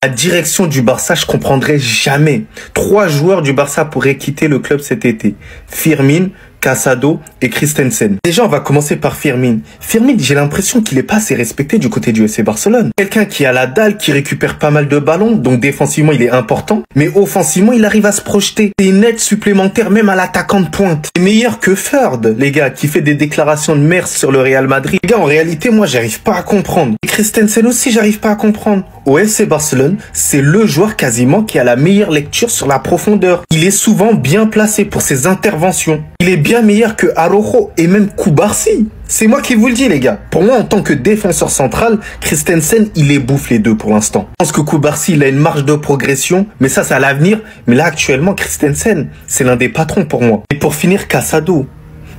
La direction du Barça, je comprendrai jamais. 3 joueurs du Barça pourraient quitter le club cet été. Firmin, Casado et Christensen. Déjà, on va commencer par Firmin. Firmin, j'ai l'impression qu'il est pas assez respecté du côté du FC Barcelone. Quelqu'un qui a la dalle, qui récupère pas mal de ballons, donc défensivement, il est important. Mais offensivement, il arrive à se projeter. C'est une aide supplémentaire même à l'attaquant de pointe. C'est meilleur que Ferd, les gars, qui fait des déclarations de merde sur le Real Madrid. Les gars, en réalité, moi, j'arrive pas à comprendre. Et Christensen aussi, j'arrive pas à comprendre. Au FC Barcelone, c'est le joueur quasiment qui a la meilleure lecture sur la profondeur. Il est souvent bien placé pour ses interventions. Il est bien meilleur que Araujo et même Cubarsí. C'est moi qui vous le dis, les gars. Pour moi, en tant que défenseur central, Christensen, il les bouffe les deux pour l'instant. Je pense que Cubarsí, il a une marge de progression, mais ça, c'est à l'avenir. Mais là, actuellement, Christensen, c'est l'un des patrons pour moi. Et pour finir, Casado.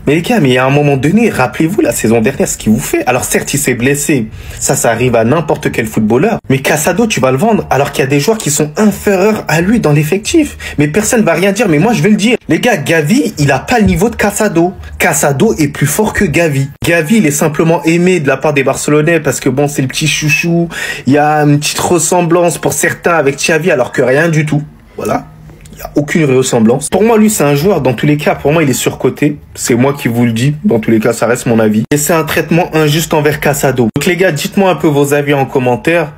Mais les gars, mais à un moment donné, rappelez-vous la saison dernière ce qu'il vous fait. Alors certes, il s'est blessé. Ça arrive à n'importe quel footballeur. Mais Casado, tu vas le vendre alors qu'il y a des joueurs qui sont inférieurs à lui dans l'effectif. Mais personne va rien dire, mais moi je vais le dire. Les gars, Gavi, il a pas le niveau de Casado. Casado est plus fort que Gavi. Gavi, il est simplement aimé de la part des Barcelonais parce que bon, c'est le petit chouchou. Il y a une petite ressemblance pour certains avec Xavi alors que rien du tout. Voilà. Il n'y a aucune ressemblance. Pour moi, lui, c'est un joueur, dans tous les cas, pour moi, il est surcoté. C'est moi qui vous le dis. Dans tous les cas, ça reste mon avis. Et c'est un traitement injuste envers Casado. Donc les gars, dites-moi un peu vos avis en commentaire.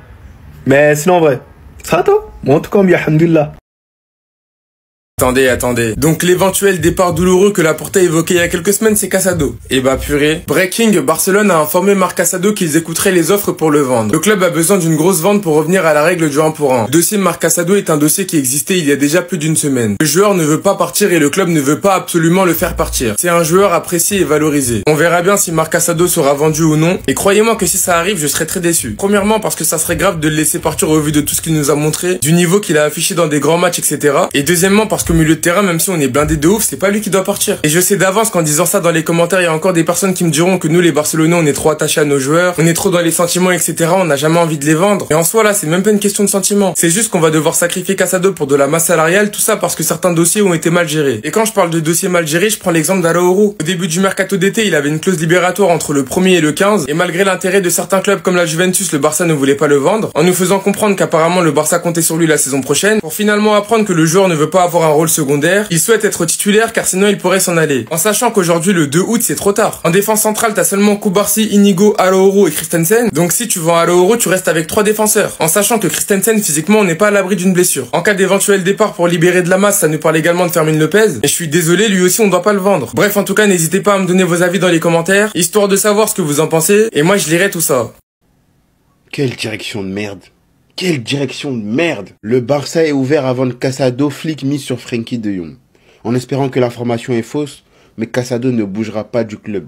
Mais sinon, en vrai, ça va toi? Moi, en tout cas, alhamdoulilah. Attendez. Donc l'éventuel départ douloureux que Laporta évoquait il y a quelques semaines, c'est Casado. Et bah purée. Breaking, Barcelone a informé Marc Casado qu'ils écouteraient les offres pour le vendre. Le club a besoin d'une grosse vente pour revenir à la règle du 1 pour 1. Le dossier Marc Casado est un dossier qui existait il y a déjà plus d'une semaine. Le joueur ne veut pas partir et le club ne veut pas absolument le faire partir. C'est un joueur apprécié et valorisé. On verra bien si Marc Casado sera vendu ou non. Et croyez-moi que si ça arrive, je serai très déçu. Premièrement parce que ça serait grave de le laisser partir au vu de tout ce qu'il nous a montré, du niveau qu'il a affiché dans des grands matchs, etc. Et deuxièmement parce que milieu de terrain, même si on est blindé de ouf, c'est pas lui qui doit partir. Et je sais d'avance qu'en disant ça dans les commentaires, il y a encore des personnes qui me diront que nous les Barcelonais, on est trop attachés à nos joueurs, on est trop dans les sentiments, etc. On n'a jamais envie de les vendre. Et en soi là, c'est même pas une question de sentiments. C'est juste qu'on va devoir sacrifier Casado pour de la masse salariale, tout ça parce que certains dossiers ont été mal gérés. Et quand je parle de dossiers mal gérés, je prends l'exemple d'Araujo. Au début du mercato d'été, il avait une clause libératoire entre le 1er et le 15, et malgré l'intérêt de certains clubs comme la Juventus, le Barça ne voulait pas le vendre, en nous faisant comprendre qu'apparemment le Barça comptait sur lui la saison prochaine, pour finalement apprendre que le joueur ne veut pas avoir un rôle secondaire. Il souhaite être titulaire car sinon il pourrait s'en aller. En sachant qu'aujourd'hui le 2 août c'est trop tard. En défense centrale t'as seulement Cubarsí, Inigo, Araujo et Christensen. Donc si tu vends Araujo tu restes avec 3 défenseurs. En sachant que Christensen physiquement on n'est pas à l'abri d'une blessure. En cas d'éventuel départ pour libérer de la masse, ça nous parle également de Fermin Lopez. Et je suis désolé, lui aussi on doit pas le vendre. Bref, en tout cas n'hésitez pas à me donner vos avis dans les commentaires, histoire de savoir ce que vous en pensez. Et moi je lirai tout ça. Quelle direction de merde. Quelle direction de merde. Le Barça est ouvert à vendre Casado, flic mis sur Frenkie de Jong. En espérant que l'information est fausse, mais Casado ne bougera pas du club.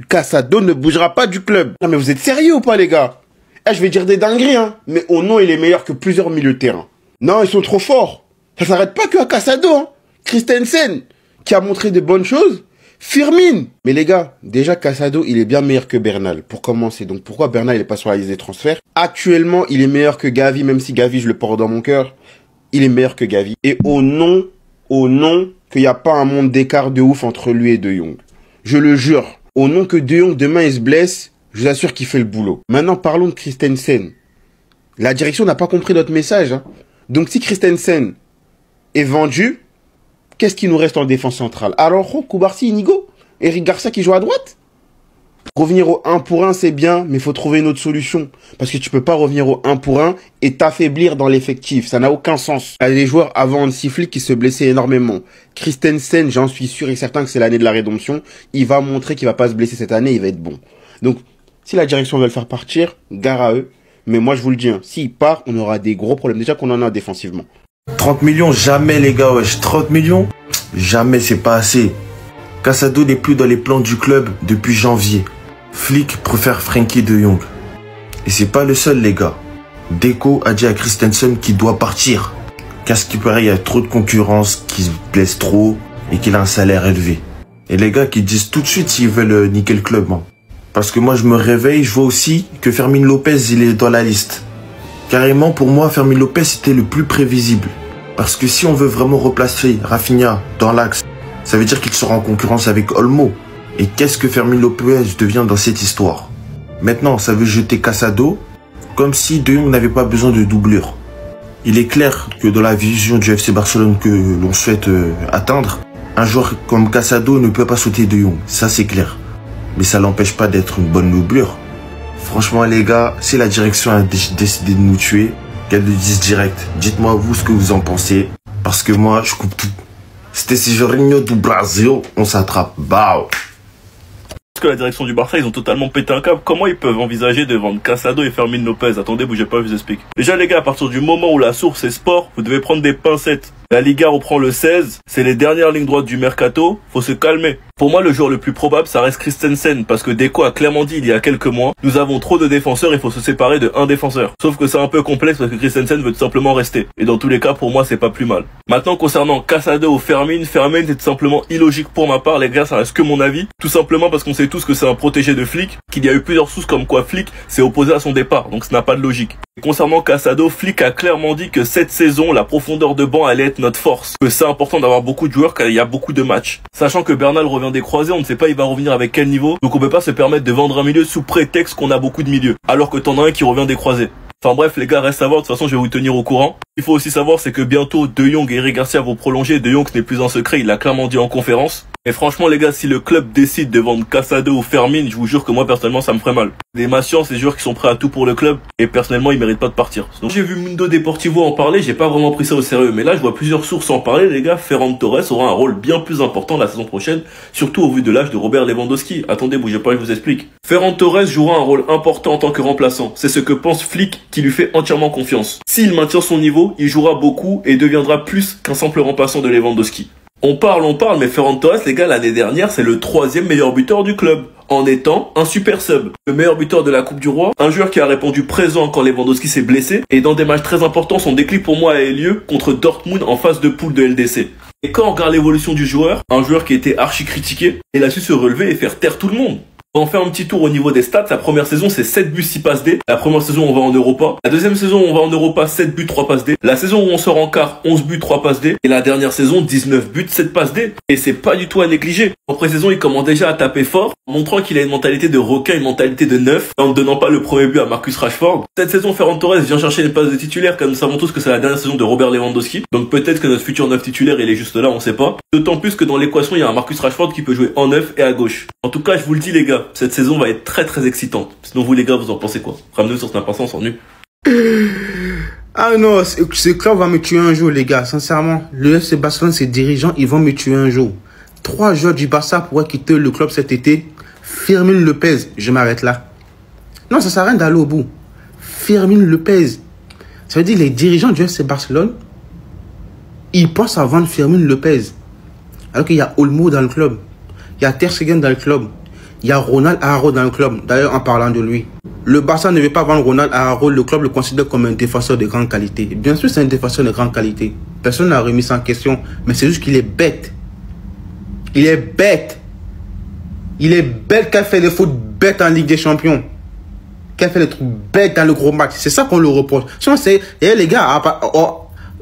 Casado ne bougera pas du club. Non mais vous êtes sérieux ou pas les gars? Je vais dire des dingueries hein, mais au nom il est meilleur que plusieurs milieux de terrain. Non, ils sont trop forts. Ça s'arrête pas que à Casado hein. Christensen, qui a montré de bonnes choses. Firmin. Mais les gars, déjà Casado, il est bien meilleur que Bernal, pour commencer. Donc pourquoi Bernal il est pas sur la liste des transferts? Actuellement, il est meilleur que Gavi, même si Gavi, je le porte dans mon cœur. Il est meilleur que Gavi. Et au nom qu'il n'y a pas un monde d'écart de ouf entre lui et De Jong. Je le jure. Au nom que De Jong, demain, il se blesse, je vous assure qu'il fait le boulot. Maintenant, parlons de Christensen. La direction n'a pas compris notre message. Hein. Donc, si Christensen est vendu, qu'est-ce qui nous reste en défense centrale? Araujo, Cubarsí, Inigo, Eric Garcia qui joue à droite? Revenir au 1 pour 1, c'est bien, mais il faut trouver une autre solution. Parce que tu peux pas revenir au 1 pour 1 et t'affaiblir dans l'effectif. Ça n'a aucun sens. Il y a des joueurs avant Sifli qui se blessaient énormément. Christensen, j'en suis sûr et certain que c'est l'année de la rédemption. Il va montrer qu'il va pas se blesser cette année, il va être bon. Donc, si la direction veut le faire partir, gare à eux. Mais moi, je vous le dis, hein, s'il part, on aura des gros problèmes. Déjà qu'on en a défensivement. 30 millions, jamais les gars, wesh. 30 millions, jamais, c'est pas assez. Casado n'est plus dans les plans du club depuis janvier. Flick préfère Frenkie de Jong. Et c'est pas le seul les gars. Deco a dit à Christensen qu'il doit partir. Qu'à ce qui paraît, il y a trop de concurrence, qu'il se blesse trop et qu'il a un salaire élevé. Et les gars qui disent tout de suite s'ils veulent niquer le club. Hein. Parce que moi je me réveille, je vois aussi que Fermin Lopez il est dans la liste. Carrément pour moi Fermin Lopez c'était le plus prévisible. Parce que si on veut vraiment replacer Rafinha dans l'axe, ça veut dire qu'il sera en concurrence avec Olmo. Et qu'est-ce que Fermin Lopez devient dans cette histoire? Maintenant, ça veut jeter Casado, comme si De Jong n'avait pas besoin de doublure. Il est clair que dans la vision du FC Barcelone que l'on souhaite atteindre, un joueur comme Casado ne peut pas sauter De Jong, ça c'est clair. Mais ça l'empêche pas d'être une bonne doublure. Franchement les gars, si la direction a décidé de nous tuer, qu'elle le dise direct. Dites-moi vous ce que vous en pensez, parce que moi je coupe tout. C'était Jorginho du Brasil, on s'attrape, bao. Que la direction du Barça, ils ont totalement pété un câble. Comment ils peuvent envisager de vendre Casado et Fermin Lopez? Attendez, bougez pas, je vous explique. Déjà les gars, à partir du moment où la source est sport, vous devez prendre des pincettes. La Liga reprend le 16, c'est les dernières lignes droites du mercato, faut se calmer. Pour moi, le joueur le plus probable, ça reste Christensen, parce que Deco a clairement dit il y a quelques mois, nous avons trop de défenseurs, il faut se séparer de un défenseur. Sauf que c'est un peu complexe parce que Christensen veut tout simplement rester. Et dans tous les cas, pour moi, c'est pas plus mal. Maintenant, concernant Casado ou Fermin, c'est tout simplement illogique pour ma part, les gars, ça reste que mon avis. Tout simplement parce qu'on sait tous que c'est un protégé de Flick, qu'il y a eu plusieurs sources comme quoi Flick s'est opposé à son départ, donc ça n'a pas de logique. Et concernant Casado, Flick a clairement dit que cette saison, la profondeur de banc allait être notre force. Que c'est important d'avoir beaucoup de joueurs car il y a beaucoup de matchs. Sachant que Bernal revient des croisés, on ne sait pas il va revenir avec quel niveau, donc on peut pas se permettre de vendre un milieu sous prétexte qu'on a beaucoup de milieux, alors que t'en as un qui revient des croisés. Enfin bref les gars, reste à voir, de toute façon je vais vous tenir au courant. Il faut aussi savoir c'est que bientôt De Jong et Eric Garcia vont prolonger. De Jong ce n'est plus un secret, il l'a clairement dit en conférence. Et franchement les gars, si le club décide de vendre Casado ou Fermin, je vous jure que moi personnellement ça me ferait mal. Des Massians, ces joueurs qui sont prêts à tout pour le club, et personnellement ils méritent pas de partir. Donc j'ai vu Mundo Deportivo en parler, j'ai pas vraiment pris ça au sérieux, mais là je vois plusieurs sources en parler les gars. Ferran Torres aura un rôle bien plus important la saison prochaine, surtout au vu de l'âge de Robert Lewandowski. Attendez, bougez pas, je vous explique. Ferran Torres jouera un rôle important en tant que remplaçant, c'est ce que pense Flick qui lui fait entièrement confiance. S'il maintient son niveau, il jouera beaucoup et deviendra plus qu'un simple remplaçant de Lewandowski. On parle, mais Ferran Torres, les gars, l'année dernière, c'est le 3e meilleur buteur du club, en étant un super sub. Le meilleur buteur de la Coupe du Roi, un joueur qui a répondu présent quand Lewandowski s'est blessé, et dans des matchs très importants, son déclic pour moi a eu lieu contre Dortmund en phase de poule de LDC. Et quand on regarde l'évolution du joueur, un joueur qui était archi critiqué, il a su se relever et faire taire tout le monde. On fait un petit tour au niveau des stats. La première saison, c'est 7 buts, 6 passes D. La première saison, on va en Europa. La deuxième saison, on va en Europa, 7 buts, 3 passes D. La saison où on sort en quart, 11 buts, 3 passes D. Et la dernière saison, 19 buts, 7 passes D. Et c'est pas du tout à négliger. En pré-saison, il commence déjà à taper fort, montrant qu'il a une mentalité de requin, une mentalité de neuf, en ne donnant pas le premier but à Marcus Rashford. Cette saison, Ferran Torres vient chercher une place de titulaire, car nous savons tous que c'est la dernière saison de Robert Lewandowski. Donc peut-être que notre futur neuf titulaire, il est juste là, on sait pas. D'autant plus que dans l'équation, il y a un Marcus Rashford qui peut jouer en neuf et à gauche. En tout cas, je vous le dis les gars, cette saison va être très excitante. Sinon vous les gars, vous en pensez quoi? Ramenez-nous sur Snap, on s'ennuie. Ah non, ce club va me tuer un jour les gars, sincèrement. Le FC Barcelone, ses dirigeants, ils vont me tuer un jour. 3 joueurs du Barça pourraient quitter le club cet été. Fermin Lopez, je m'arrête là. Non, ça sert à rien d'aller au bout. Fermin Lopez. Ça veut dire les dirigeants du FC Barcelone, ils pensent à vendre Fermin Lopez. Alors qu'il y a Olmo dans le club. Il y a Ter Stegen dans le club. Il y a Ronald Araujo dans le club. D'ailleurs, en parlant de lui. Le Barça ne veut pas vendre Ronald Araujo. Le club le considère comme un défenseur de grande qualité. Bien sûr, c'est un défenseur de grande qualité. Personne n'a remis ça en question. Mais c'est juste qu'il est bête. Il est bête. Il est bête qu'elle fait les fautes bêtes en Ligue des Champions. Qu'elle fait les trucs bêtes dans le gros match. C'est ça qu'on le reproche. Sinon, c'est... Et les gars,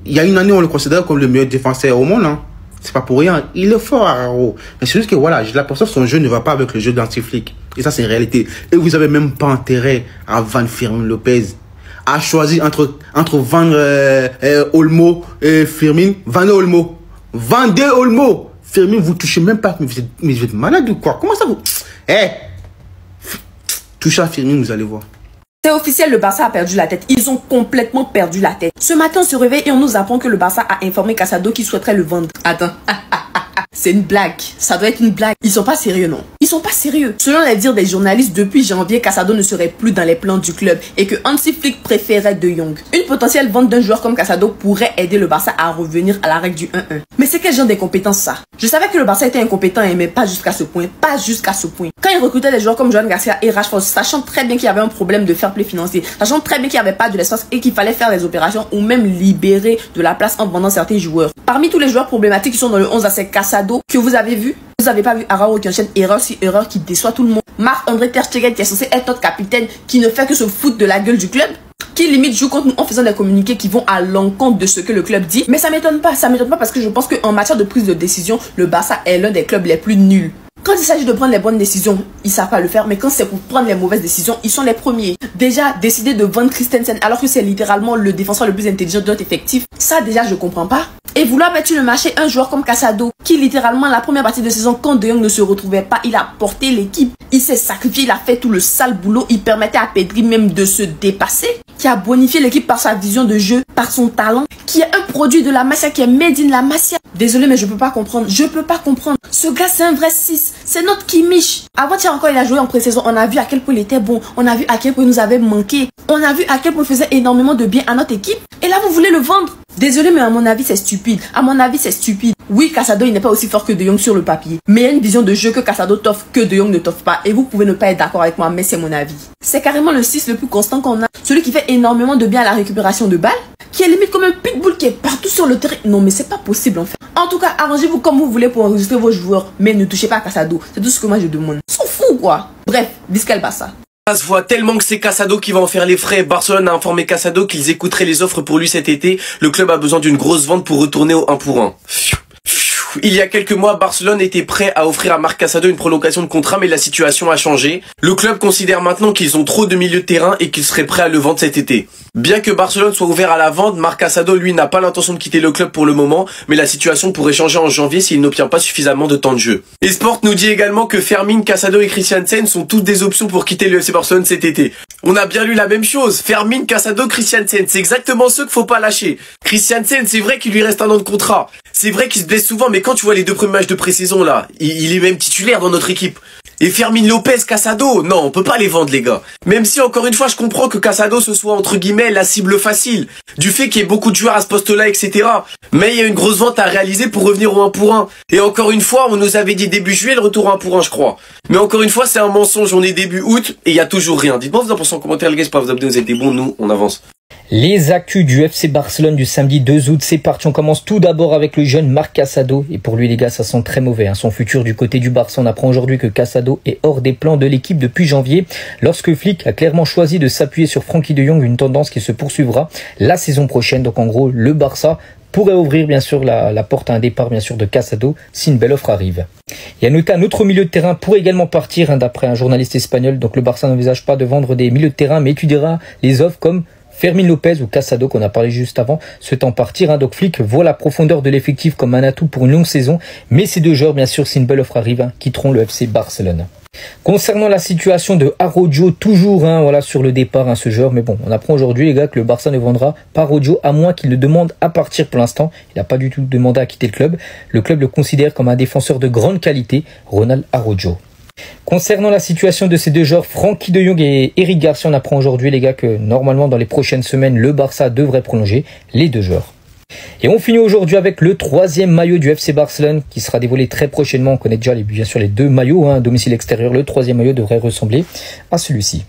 il y a une année, on le considère comme le meilleur défenseur au monde. Hein. C'est pas pour rien. Il est fort, Araujo. Mais c'est juste que voilà, j'ai l'impression que son jeu ne va pas avec le jeu d'Anti-Flick. Et ça, c'est une réalité. Et vous avez même pas intérêt à vendre Fermin Lopez. À choisir entre vendre Olmo et Fermin. Vendez Olmo. Vendez Olmo. Fermin, vous touchez même pas. Mais vous êtes malade ou quoi? Comment ça vous... Touchez à Fermin, vous allez voir. C'est officiel, le Barça a perdu la tête. Ils ont complètement perdu la tête. Ce matin, on se réveille et on nous apprend que le Barça a informé Casado qu'il souhaiterait le vendre. Attends. C'est une blague. Ça doit être une blague. Ils sont pas sérieux, non? Ils sont pas sérieux. Selon les dires des journalistes, depuis janvier, Casado ne serait plus dans les plans du club et que Hansi Flick préférait De Jong. Une potentielle vente d'un joueur comme Casado pourrait aider le Barça à revenir à la règle du 1-1. Mais c'est quel genre d'incompétence ça? Je savais que le Barça était incompétent, mais pas jusqu'à ce point. Pas jusqu'à ce point. Quand ils recrutaient des joueurs comme Joan Garcia et Rashford, sachant très bien qu'il y avait un problème de fair play financier, sachant très bien qu'il n'y avait pas de l'espace et qu'il fallait faire des opérations ou même libérer de la place en vendant certains joueurs. Parmi tous les joueurs problématiques qui sont dans le 11 à c'est Casado que vous avez vu. Vous n'avez pas vu Araujo qui enchaîne erreur sur erreur qui déçoit tout le monde. Marc-André Ter Stegen qui est censé être notre capitaine qui ne fait que se foutre de la gueule du club. Qui limite joue contre nous en faisant des communiqués qui vont à l'encontre de ce que le club dit. Mais ça m'étonne pas parce que je pense qu'en matière de prise de décision, le Barça est l'un des clubs les plus nuls. Quand il s'agit de prendre les bonnes décisions, ils savent pas le faire, mais quand c'est pour prendre les mauvaises décisions, ils sont les premiers. Déjà, décider de vendre Christensen alors que c'est littéralement le défenseur le plus intelligent de notre effectif, ça déjà je comprends pas. Et vouloir mettre sur le marché un joueur comme Casado, qui littéralement la première partie de saison, quand De Jong ne se retrouvait pas, il a porté l'équipe, il s'est sacrifié, il a fait tout le sale boulot, il permettait à Pedri même de se dépasser, qui a bonifié l'équipe par sa vision de jeu, par son talent, qui est un produit de la Masia, qui est made in la Masia. Désolé, mais je peux pas comprendre. Je peux pas comprendre. Ce gars, c'est un vrai 6. C'est notre Kimmich. Avant-hier encore, il a joué en pré-saison. On a vu à quel point il était bon. On a vu à quel point il nous avait manqué. On a vu à quel point il faisait énormément de bien à notre équipe. Et là, vous voulez le vendre. Désolé, mais à mon avis, c'est stupide. À mon avis, c'est stupide. Oui, Casado, il n'est pas aussi fort que De Jong sur le papier. Mais il y a une vision de jeu que Casado t'offre, que De Jong ne t'offre pas. Et vous pouvez ne pas être d'accord avec moi, mais c'est mon avis. C'est carrément le 6 le plus constant qu'on a. Celui qui fait énormément de bien à la récupération de balles. Qui est limite comme un pitbull qui est partout sur le terrain. Non, mais c'est pas possible en fait. En tout cas, arrangez-vous comme vous voulez pour enregistrer vos joueurs. Mais ne touchez pas à Casado. C'est tout ce que moi je demande. Ils sont fous quoi. Bref, Vizca El Barça. Ça se voit tellement que c'est Casado qui va en faire les frais. Barcelone a informé Casado qu'ils écouteraient les offres pour lui cet été. Le club a besoin d'une grosse vente pour retourner au 1 pour 1. Il y a quelques mois, Barcelone était prêt à offrir à Marc Casado une prolongation de contrat, mais la situation a changé. Le club considère maintenant qu'ils ont trop de milieux de terrain et qu'ils seraient prêts à le vendre cet été. Bien que Barcelone soit ouvert à la vente, Marc Casado, lui, n'a pas l'intention de quitter le club pour le moment, mais la situation pourrait changer en janvier s'il n'obtient pas suffisamment de temps de jeu. Et Sport nous dit également que Fermin, Casado et Christiansen sont toutes des options pour quitter le FC Barcelone cet été. On a bien lu la même chose. Fermin, Casado, Christiansen, c'est exactement ceux qu'il faut pas lâcher. Christiansen, c'est vrai qu'il lui reste un an de contrat. C'est vrai qu'il se blesse souvent, mais quand tu vois les 2 premiers matchs de pré-saison là, il est même titulaire dans notre équipe. Et Fermin Lopez, Casado, non, on peut pas les vendre les gars. Même si encore une fois je comprends que Casado ce soit entre guillemets la cible facile, du fait qu'il y ait beaucoup de joueurs à ce poste-là, etc. Mais il y a une grosse vente à réaliser pour revenir au 1 pour 1. Et encore une fois, on nous avait dit début juillet le retour au 1 pour 1 je crois. Mais encore une fois c'est un mensonge, on est début août et il y a toujours rien. Dites-moi vous en pensez en commentaire les gars, j'espère que vous abonnez, vous êtes des bons, nous on avance. Les actus du FC Barcelone du samedi 2 août, c'est parti. On commence tout d'abord avec le jeune Marc Casado. Et pour lui, les gars, ça sent très mauvais. Son futur du côté du Barça, on apprend aujourd'hui que Casado est hors des plans de l'équipe depuis janvier, lorsque Flick a clairement choisi de s'appuyer sur Frenkie de Jong, une tendance qui se poursuivra la saison prochaine. Donc en gros, le Barça pourrait ouvrir bien sûr la porte à un départ bien sûr de Casado si une belle offre arrive. Il y a noté un autre milieu de terrain pourrait également partir d'après un journaliste espagnol. Donc le Barça n'envisage pas de vendre des milieux de terrain, mais étudiera les offres comme Fermin Lopez ou Casado qu'on a parlé juste avant souhaitant partir. Donc Flick voit la profondeur de l'effectif comme un atout pour une longue saison. Mais ces deux joueurs, bien sûr, si une belle offre arrive, quitteront le FC Barcelone. Concernant la situation de Araujo, toujours voilà, sur le départ ce joueur. Mais bon, on apprend aujourd'hui les gars que le Barça ne vendra pas Araujo à moins qu'il le demande à partir pour l'instant. Il n'a pas du tout demandé à quitter le club. Le club le considère comme un défenseur de grande qualité, Ronald Araujo. Concernant la situation de ces deux joueurs, Frenkie de Jong et Eric Garcia, on apprend aujourd'hui les gars que normalement dans les prochaines semaines, le Barça devrait prolonger les deux joueurs. Et on finit aujourd'hui avec le 3e maillot du FC Barcelone qui sera dévoilé très prochainement. On connaît déjà bien sûr les 2 maillots, domicile extérieur. Le 3e maillot devrait ressembler à celui-ci.